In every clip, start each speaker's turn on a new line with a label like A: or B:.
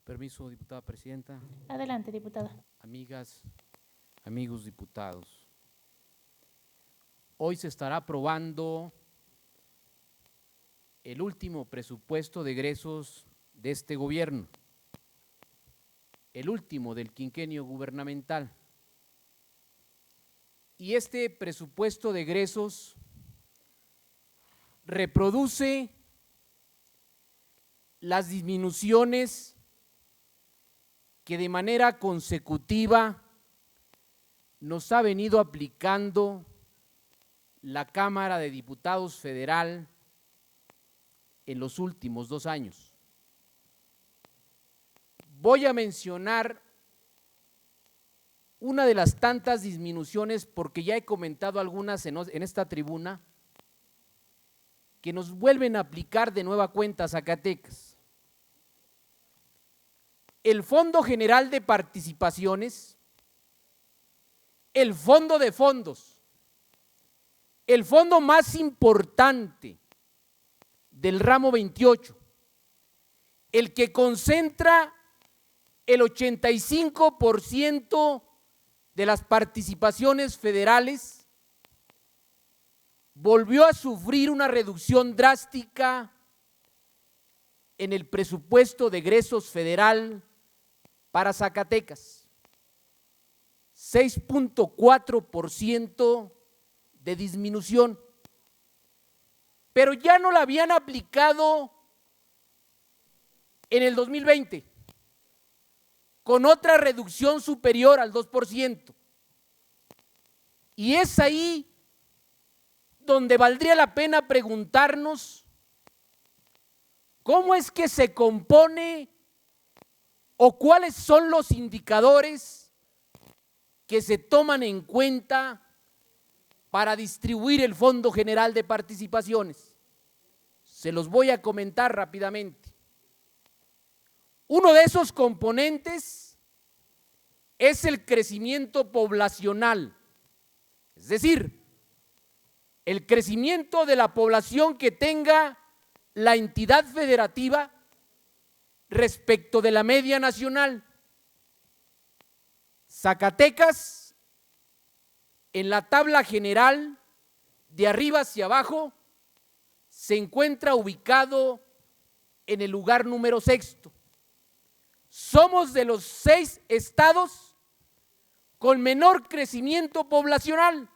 A: Permiso, diputada presidenta.
B: Adelante, diputada.
A: Amigas, amigos diputados. Hoy se estará aprobando el último presupuesto de egresos de este gobierno, el último del quinquenio gubernamental. Y este presupuesto de egresos reproduce las disminuciones que de manera consecutiva nos ha venido aplicando la Cámara de Diputados Federal en los últimos 2 años. Voy a mencionar una de las tantas disminuciones, porque ya he comentado algunas en esta tribuna, que nos vuelven a aplicar de nueva cuenta a Zacatecas. El Fondo General de Participaciones, el Fondo de Fondos, el fondo más importante del ramo 28, el que concentra el 85% de las participaciones federales, volvió a sufrir una reducción drástica en el presupuesto de egresos federal para Zacatecas, 6.4% de disminución, pero ya no la habían aplicado en el 2020, con otra reducción superior al 2%. Y es ahí donde valdría la pena preguntarnos cómo es que se compone o cuáles son los indicadores que se toman en cuenta para distribuir el Fondo General de Participaciones. Se los voy a comentar rápidamente. Uno de esos componentes es el crecimiento poblacional, es decir, el crecimiento de la población que tenga la entidad federativa respecto de la media nacional. Zacatecas, en la tabla general, de arriba hacia abajo, se encuentra ubicado en el lugar número 6. Somos de los 6 estados con menor crecimiento poblacional.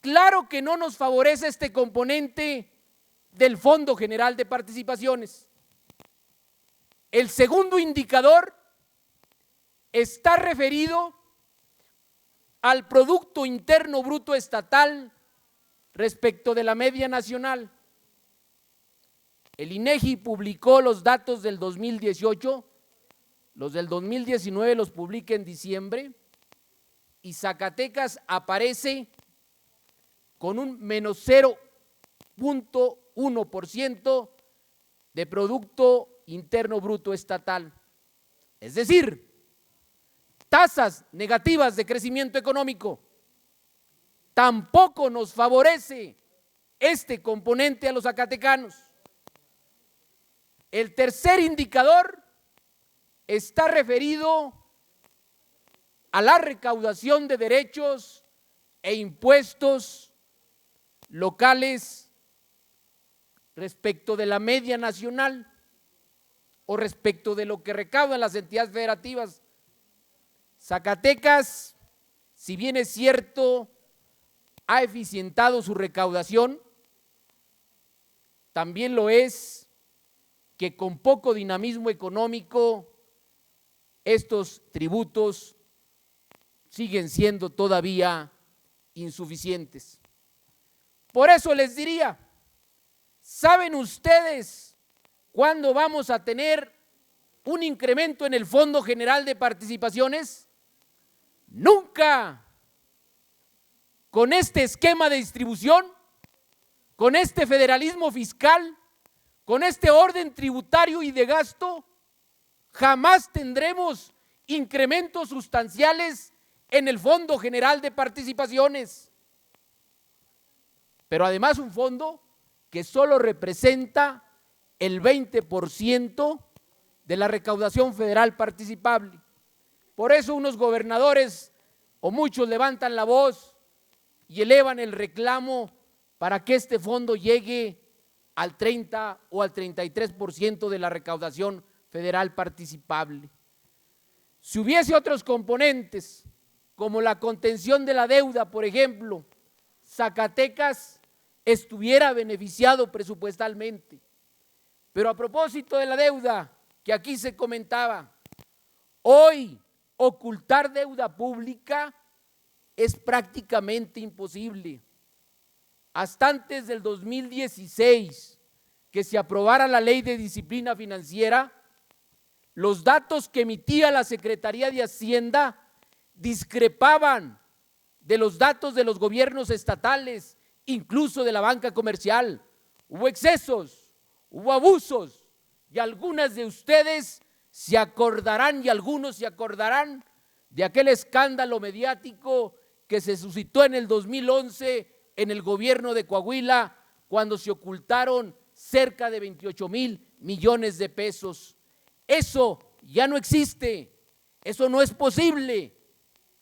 A: Claro que no nos favorece este componente del Fondo General de Participaciones. El segundo indicador está referido al Producto Interno Bruto Estatal respecto de la media nacional. El INEGI publicó los datos del 2018, los del 2019 los publica en diciembre, y Zacatecas aparece con un menos 0.1% de Producto Interno Bruto Estatal. Es decir, tasas negativas de crecimiento económico. Tampoco nos favorece este componente a los zacatecanos. El tercer indicador está referido a la recaudación de derechos e impuestos locales respecto de la media nacional o respecto de lo que recaudan las entidades federativas. Zacatecas, si bien es cierto, ha eficientado su recaudación, también lo es que con poco dinamismo económico estos tributos siguen siendo todavía insuficientes. Por eso les diría, ¿saben ustedes cuándo vamos a tener un incremento en el Fondo General de Participaciones? Nunca. Con este esquema de distribución, con este federalismo fiscal, con este orden tributario y de gasto, jamás tendremos incrementos sustanciales en el Fondo General de Participaciones. Pero además un fondo que solo representa el 20% de la recaudación federal participable. Por eso unos gobernadores o muchos levantan la voz y elevan el reclamo para que este fondo llegue al 30 o al 33% de la recaudación federal participable. Si hubiese otros componentes, como la contención de la deuda, por ejemplo, Zacatecas estuviera beneficiado presupuestalmente. Pero a propósito de la deuda, que aquí se comentaba, hoy ocultar deuda pública es prácticamente imposible. Hasta antes del 2016, que se aprobara la Ley de Disciplina Financiera, los datos que emitía la Secretaría de Hacienda discrepaban de los datos de los gobiernos estatales, incluso de la banca comercial. Hubo excesos, hubo abusos, y algunas de ustedes se acordarán y algunos se acordarán de aquel escándalo mediático que se suscitó en el 2011 en el gobierno de Coahuila, cuando se ocultaron cerca de 28,000 millones de pesos. Eso ya no existe, eso no es posible.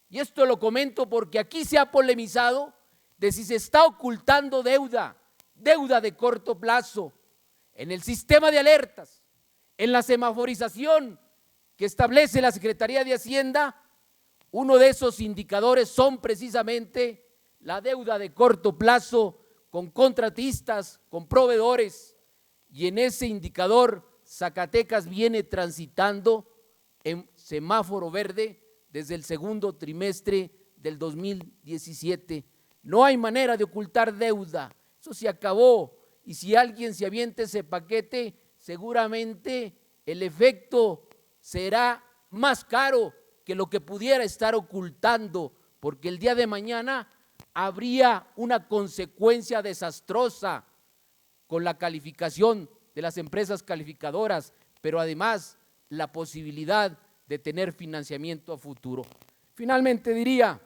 A: Y esto lo comento porque aquí se ha polemizado de si se está ocultando deuda de corto plazo, en el sistema de alertas, en la semaforización que establece la Secretaría de Hacienda. Uno de esos indicadores son precisamente la deuda de corto plazo con contratistas, con proveedores, y en ese indicador Zacatecas viene transitando en semáforo verde desde el segundo trimestre del 2017. No hay manera de ocultar deuda, eso se acabó, y si alguien se avienta ese paquete, seguramente el efecto será más caro que lo que pudiera estar ocultando, porque el día de mañana habría una consecuencia desastrosa con la calificación de las empresas calificadoras, pero además la posibilidad de tener financiamiento a futuro. Finalmente diría,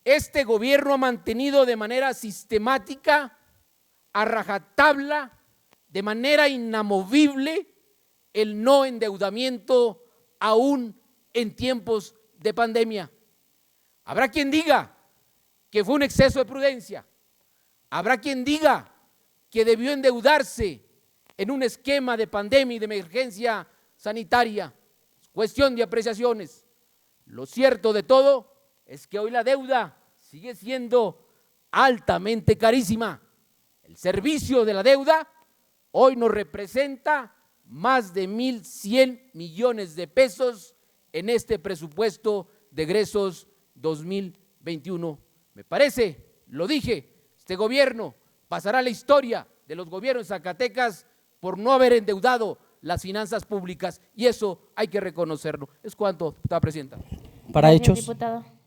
A: este gobierno ha mantenido de manera sistemática, a rajatabla, de manera inamovible, el no endeudamiento aún en tiempos de pandemia. Habrá quien diga que fue un exceso de prudencia, habrá quien diga que debió endeudarse en un esquema de pandemia y de emergencia sanitaria. Es cuestión de apreciaciones. Lo cierto de todo es que hoy la deuda sigue siendo altamente carísima. El servicio de la deuda hoy nos representa más de 1,100 millones de pesos en este presupuesto de egresos 2021. Me parece, lo dije, este gobierno pasará a la historia de los gobiernos de Zacatecas por no haber endeudado las finanzas públicas, y eso hay que reconocerlo. Es cuanto, diputada presidenta.
B: Para
C: Gracias,
B: hechos.
C: diputado.